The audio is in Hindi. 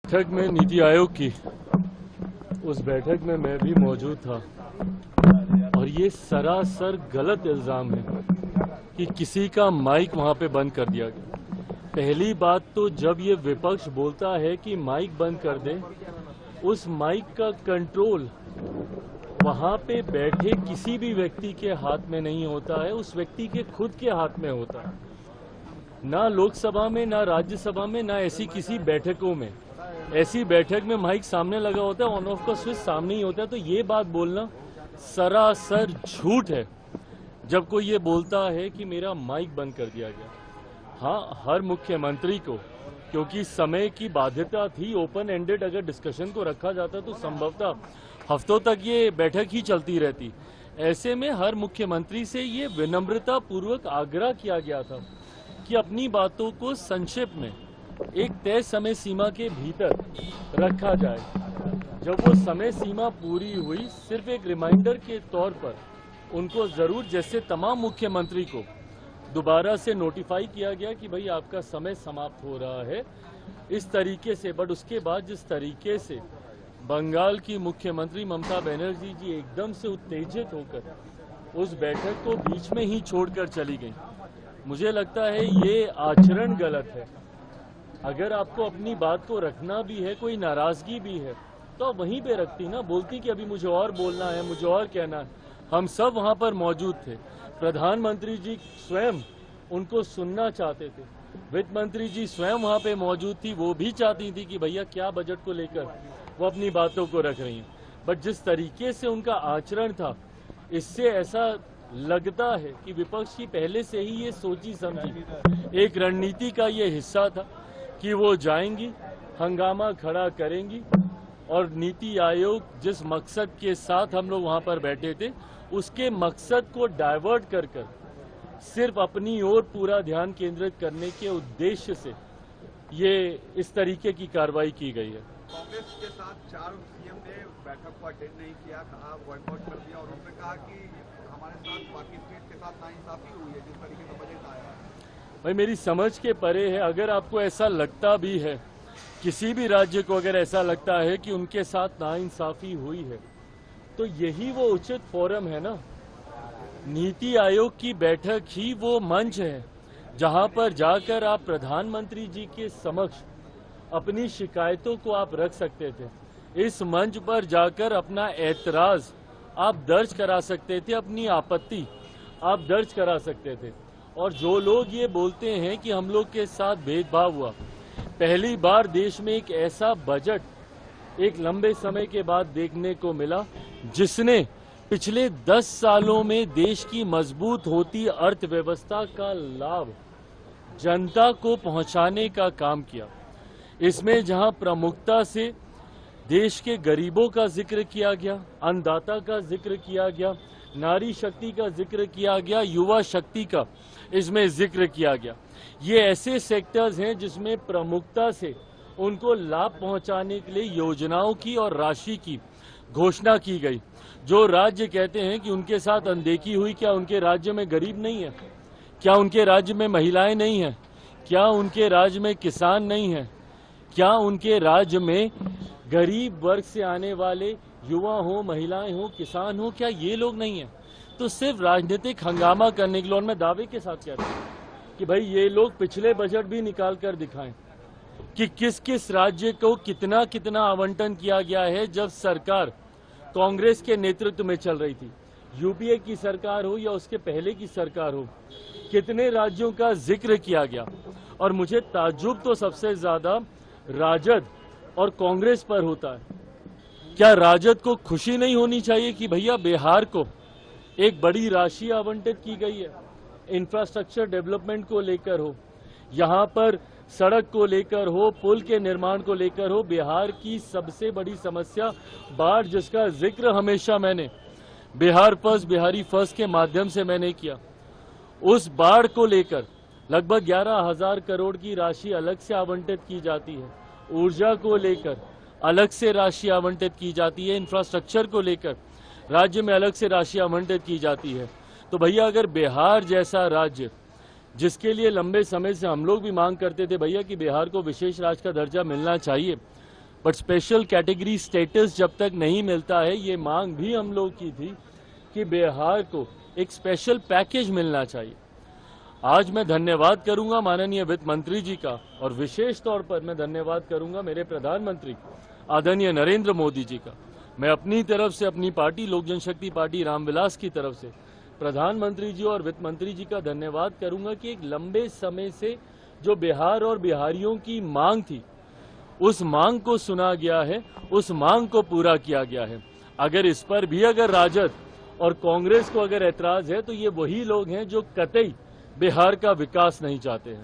बैठक में नीति आयोग की उस बैठक में मैं भी मौजूद था और ये सरासर गलत इल्जाम है कि किसी का माइक वहां पे बंद कर दिया गया। पहली बात तो जब ये विपक्ष बोलता है कि माइक बंद कर दे, उस माइक का कंट्रोल वहां पे बैठे किसी भी व्यक्ति के हाथ में नहीं होता है, उस व्यक्ति के खुद के हाथ में होता है। ना लोकसभा में, ना राज्यसभा में, ना ऐसी किसी बैठकों में। ऐसी बैठक में माइक सामने लगा होता है, ऑन ऑफ का स्विच सामने ही होता है। तो ये बात बोलना सरासर झूठ है जब कोई ये बोलता है कि मेरा माइक बंद कर दिया गया। हाँ, हर मुख्यमंत्री को, क्योंकि समय की बाध्यता थी, ओपन एंडेड अगर डिस्कशन को रखा जाता तो संभवतः हफ्तों तक ये बैठक ही चलती रहती। ऐसे में हर मुख्यमंत्री से ये विनम्रता पूर्वक आग्रह किया गया था कि अपनी बातों को संक्षेप में एक तय समय सीमा के भीतर रखा जाए। जब वो समय सीमा पूरी हुई, सिर्फ एक रिमाइंडर के तौर पर उनको जरूर, जैसे तमाम मुख्यमंत्री को दोबारा से नोटिफाई किया गया कि भाई आपका समय समाप्त हो रहा है, इस तरीके से। बट उसके बाद जिस तरीके से बंगाल की मुख्यमंत्री ममता बनर्जी जी एकदम से उत्तेजित होकर उस बैठक को बीच में ही छोड़कर चली गई, मुझे लगता है ये आचरण गलत है। अगर आपको अपनी बात को रखना भी है, कोई नाराजगी भी है, तो आप वहीं पे रखती ना, बोलती कि अभी मुझे और बोलना है, मुझे और कहना है। हम सब वहां पर मौजूद थे। प्रधानमंत्री जी स्वयं उनको सुनना चाहते थे, वित्त मंत्री जी स्वयं वहां पे मौजूद थी, वो भी चाहती थी कि भैया क्या बजट को लेकर वो अपनी बातों को रख रही हैं। बट जिस तरीके से उनका आचरण था, इससे ऐसा लगता है कि विपक्ष की पहले से ही ये सोची समझी एक रणनीति का ये हिस्सा था कि वो जाएंगी, हंगामा खड़ा करेंगी और नीति आयोग जिस मकसद के साथ हम लोग वहां पर बैठे थे, उसके मकसद को डाइवर्ट कर सिर्फ अपनी ओर पूरा ध्यान केंद्रित करने के उद्देश्य से ये इस तरीके की कार्रवाई की गई है। कांग्रेस के साथ 4 सीएम ने बैठक को अटेंड नहीं किया, कहा बॉयकॉट कर दिया, और उन्होंने कहा कि हमारे साथ बाकी स्टेट के साथ नाइंसाफी हुई है जिस तरीके से बजट आया है। भाई मेरी समझ के परे है। अगर आपको ऐसा लगता भी है, किसी भी राज्य को अगर ऐसा लगता है कि उनके साथ नाइंसाफी हुई है, तो यही वो उचित फोरम है ना। नीति आयोग की बैठक ही वो मंच है जहां पर जाकर आप प्रधानमंत्री जी के समक्ष अपनी शिकायतों को आप रख सकते थे। इस मंच पर जाकर अपना ऐतराज आप दर्ज करा सकते थे, अपनी आपत्ति आप दर्ज करा सकते थे। और जो लोग ये बोलते हैं कि हम लोग के साथ भेदभाव हुआ, पहली बार देश में एक ऐसा बजट एक लंबे समय के बाद देखने को मिला जिसने पिछले 10 सालों में देश की मजबूत होती अर्थव्यवस्था का लाभ जनता को पहुंचाने का काम किया। इसमें जहां प्रमुखता से देश के गरीबों का जिक्र किया गया, अन्नदाता का जिक्र किया गया, नारी शक्ति का जिक्र किया गया, युवा शक्ति का इसमें जिक्र किया गया। ये ऐसे सेक्टर्स हैं जिसमें प्रमुखता से उनको लाभ पहुंचाने के लिए योजनाओं की और राशि की घोषणा की गई। जो राज्य कहते हैं कि उनके साथ अनदेखी हुई, क्या उनके राज्य में गरीब नहीं है? क्या उनके राज्य में महिलाएं नहीं हैं? क्या उनके राज्य में किसान नहीं हैं? क्या उनके राज्य में गरीब वर्ग से आने वाले युवा हो, महिलाएं हो, किसान हो, क्या ये लोग नहीं हैं? तो सिर्फ राजनीतिक हंगामा करने के लिए, और मैं दावे के साथ कहता हूं कि भाई ये लोग पिछले बजट भी निकाल कर दिखाएं कि किस किस राज्य को कितना कितना आवंटन किया गया है जब सरकार कांग्रेस के नेतृत्व में चल रही थी। यूपीए की सरकार हो या उसके पहले की सरकार हो, कितने राज्यों का जिक्र किया गया। और मुझे ताज्जुब तो सबसे ज्यादा राजद और कांग्रेस पर होता है। क्या राजद को खुशी नहीं होनी चाहिए कि भैया बिहार को एक बड़ी राशि आवंटित की गई है, इंफ्रास्ट्रक्चर डेवलपमेंट को लेकर हो, यहां पर सड़क को लेकर हो, पुल के निर्माण को लेकर हो। बिहार की सबसे बड़ी समस्या बाढ़, जिसका जिक्र हमेशा मैंने बिहार फर्स्ट, बिहारी फर्स्ट के माध्यम से मैंने किया। उस बाढ़ को लेकर लगभग 11,000 करोड़ की राशि अलग से आवंटित की जाती है। ऊर्जा को लेकर अलग से राशि आवंटित की जाती है। इंफ्रास्ट्रक्चर को लेकर राज्य में अलग से राशि आवंटित की जाती है। तो भैया अगर बिहार जैसा राज्य, जिसके लिए लंबे समय से हम लोग भी मांग करते थे भैया कि बिहार को विशेष राज्य का दर्जा मिलना चाहिए, बट स्पेशल कैटेगरी स्टेटस जब तक नहीं मिलता है, ये मांग भी हम लोग की थी कि बिहार को एक स्पेशल पैकेज मिलना चाहिए। आज मैं धन्यवाद करूंगा माननीय वित्त मंत्री जी का, और विशेष तौर पर मैं धन्यवाद करूंगा मेरे प्रधानमंत्री आदरणीय नरेंद्र मोदी जी का। मैं अपनी तरफ से, अपनी पार्टी लोक जनशक्ति पार्टी रामविलास की तरफ से प्रधानमंत्री जी और वित्त मंत्री जी का धन्यवाद करूंगा कि एक लंबे समय से जो बिहार और बिहारियों की मांग थी, उस मांग को सुना गया है, उस मांग को पूरा किया गया है। अगर इस पर भी अगर राजद और कांग्रेस को अगर ऐतराज है, तो ये वही लोग हैं जो कतई बिहार का विकास नहीं चाहते हैं।